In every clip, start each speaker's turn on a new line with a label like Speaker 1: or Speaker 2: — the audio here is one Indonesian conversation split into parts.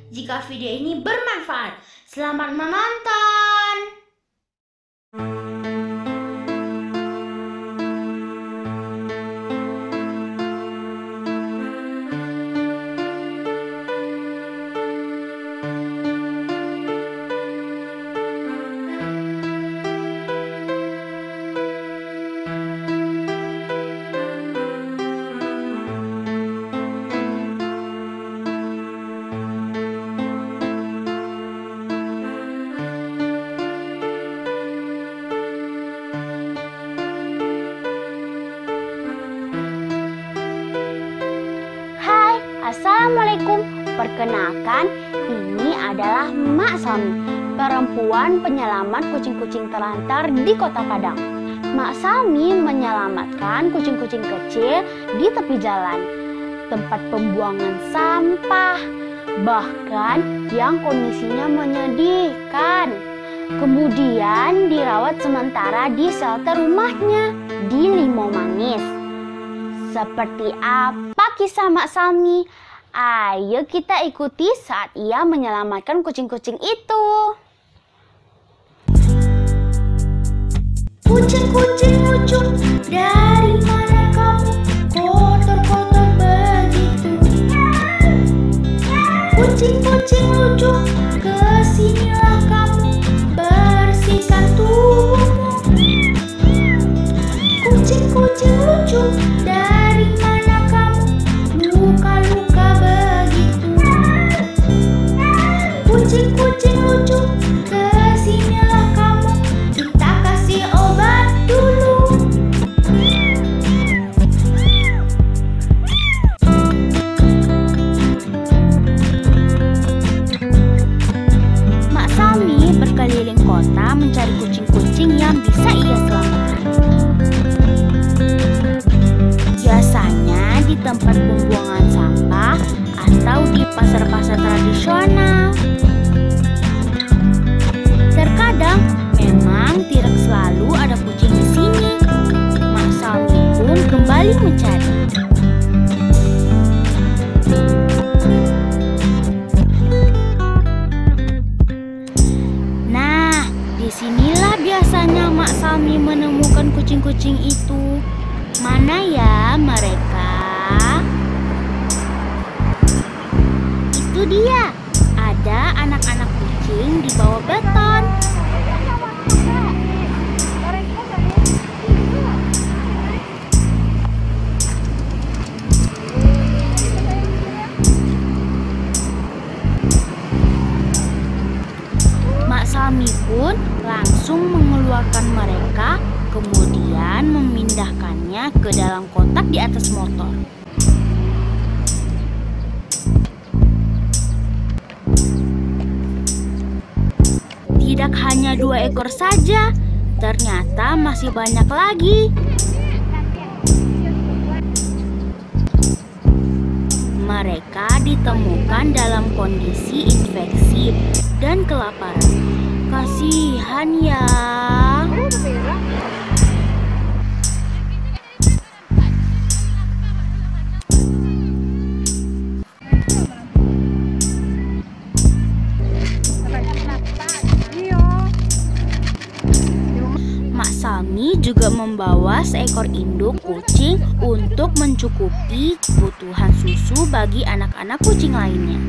Speaker 1: jika video ini bermanfaat. Selamat menonton!
Speaker 2: Assalamualaikum, perkenalkan ini adalah Mak Sami, perempuan penyelamat kucing-kucing terlantar di Kota Padang. Mak Sami menyelamatkan kucing-kucing kecil di tepi jalan, tempat pembuangan sampah, bahkan yang kondisinya menyedihkan. Kemudian dirawat sementara di shelter rumahnya di Limau Manis. Seperti apa kisah Mak Sami? Ayo kita ikuti saat ia menyelamatkan kucing-kucing itu.
Speaker 1: Kucing-kucing lucu, dari mana kamu kotor-kotor begitu? Kucing-kucing lucu, kesinilah kamu bersihkan tubuhmu. Kucing-kucing lucu, dari mana kamu luka-luka begitu? Kucing-kucing lucu, kesinilah kamu, kita kasih obat dulu.
Speaker 2: Mak Sami berkeliling kota mencari kucing-kucing yang bisa ia selamatkan. Biasanya di tempat pembuangan sampah atau di pasar-pasar tradisional. Terkadang memang tidak selalu ada kucing di sini. Mak Sami pun kembali mencari. Nah, disinilah biasanya Mak Sami menemukan kucing-kucing itu. Mana ya mereka? Itu dia, ada anak-anak kucing di bawah beton. Mak Sami pun langsung mengeluarkan mereka, kemudian memindahkannya ke dalam kotak di atas motor. Tidak hanya 2 ekor saja, ternyata masih banyak lagi. Mereka ditemukan dalam kondisi infeksi dan kelaparan. Kasihan ya. Mak Sami juga membawa seekor induk kucing untuk mencukupi kebutuhan susu bagi anak-anak kucing lainnya.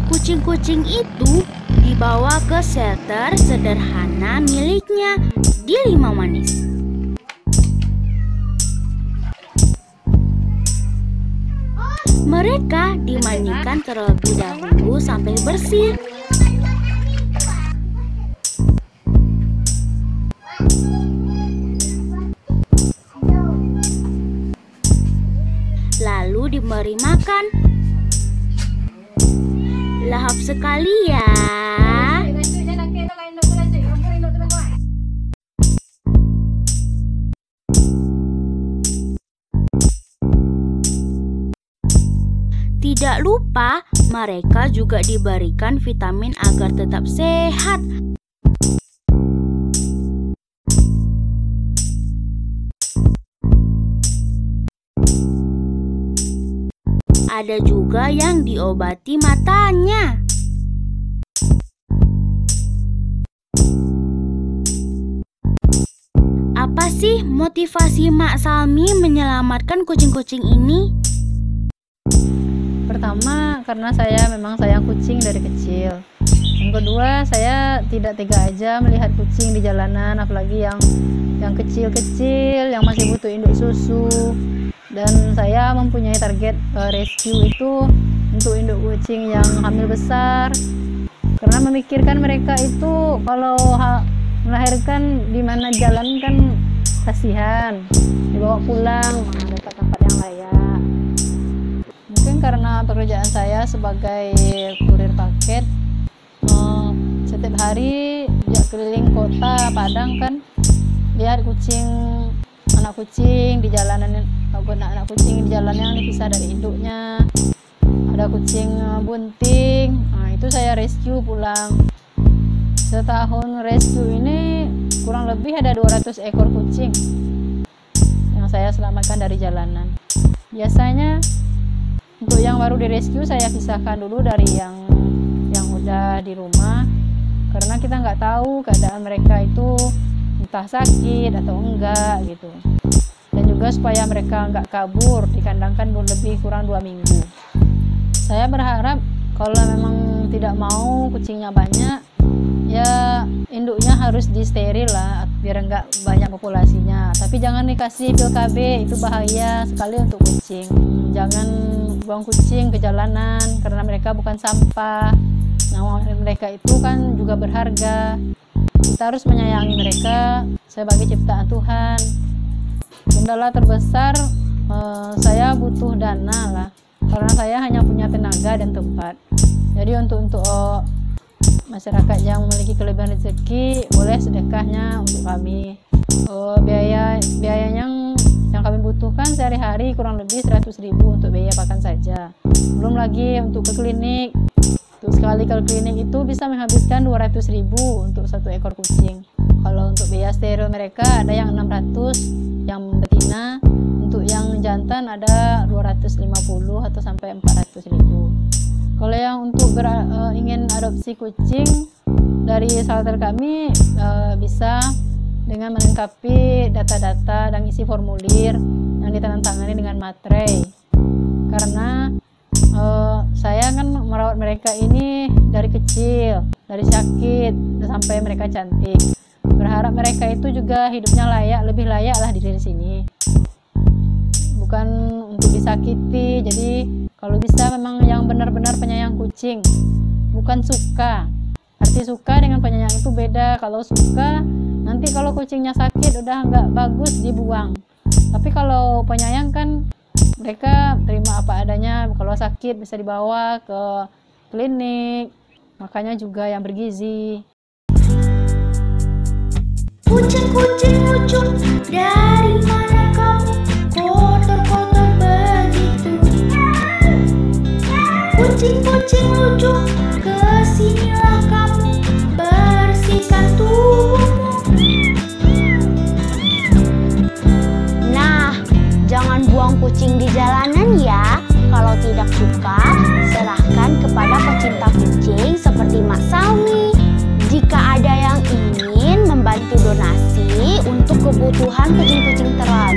Speaker 2: Kucing-kucing itu dibawa ke shelter sederhana miliknya di Limau Manis. Mereka dimandikan terlebih dahulu sampai bersih. Lalu diberi makan. Lahap sekali ya. Tidak lupa, mereka juga diberikan vitamin agar tetap sehat. Ada juga yang diobati matanya. Apa sih motivasi Mak Salmi menyelamatkan kucing-kucing ini?
Speaker 3: Pertama, karena saya memang sayang kucing dari kecil. Yang kedua, saya tidak tega aja melihat kucing di jalanan, apalagi yang kecil-kecil, yang masih butuh induk susu. Dan saya mempunyai target rescue itu untuk induk kucing yang hamil besar. Karena memikirkan mereka itu kalau melahirkan di mana jalan kan kasihan, dibawa pulang dekat tempat yang layak. Mungkin karena pekerjaan saya sebagai kurir paket, setiap hari keliling kota Padang kan, lihat anak kucing di jalanan, anak kucing di jalan yang dipisah dari induknya. Ada kucing bunting, itu saya rescue pulang. Setahun rescue ini kurang lebih ada 200 ekor kucing yang saya selamatkan dari jalanan. Biasanya untuk yang baru direscue saya pisahkan dulu dari yang udah di rumah, karena kita nggak tahu keadaan mereka itu entah sakit atau enggak gitu. Dan juga supaya mereka nggak kabur, dikandangkan lebih kurang 2 minggu. Saya berharap kalau memang tidak mau kucingnya banyak, ya induknya harus disteril lah biar nggak banyak populasinya. Tapi jangan dikasih pil KB, itu bahaya sekali untuk kucing. Jangan buang kucing ke jalanan karena mereka bukan sampah. Nyawa mereka itu kan juga berharga. Kita harus menyayangi mereka sebagai ciptaan Tuhan. Kendala terbesar saya butuh dana lah, karena saya hanya punya tenaga dan tempat. Jadi untuk masyarakat yang memiliki kelebihan rezeki, boleh sedekahnya untuk kami. Biaya yang kami butuhkan sehari-hari kurang lebih 100.000 untuk biaya pakan saja. Belum lagi untuk ke klinik. Untuk sekali ke klinik itu bisa menghabiskan 200.000 untuk 1 ekor kucing. Kalau untuk biaya steril mereka ada yang 600, yang betina. Untuk yang jantan ada 250 atau sampai 400.000. Kalau yang untuk ingin adopsi kucing dari shelter kami, bisa dengan melengkapi data-data dan isi formulir yang ditandatangani dengan materai. Karena saya kan merawat mereka ini dari kecil, dari sakit sampai mereka cantik. Berharap mereka itu juga hidupnya lebih layak lah di sini. Bukan untuk disakiti. Jadi kalau bisa memang yang benar-benar penyayang kucing, bukan suka. Arti suka dengan penyayang itu beda. Kalau suka, nanti kalau kucingnya sakit udah nggak bagus dibuang. Tapi kalau penyayang kan mereka terima apa adanya. Kalau sakit bisa dibawa ke klinik. Makanya juga yang bergizi.
Speaker 1: Kucing-kucing lucu, dari mana kamu kotor-kotor begitu? Kucing-kucing lucu, kesinilah kamu, bersihkan tubuhmu.
Speaker 2: Nah, jangan buang kucing di jalanan ya. Kalau tidak suka, serahkan kepada pecinta kucing seperti Mak Salmi. Jika ada yang ingin membantu donasi untuk kebutuhan kucing-kucing terlantar,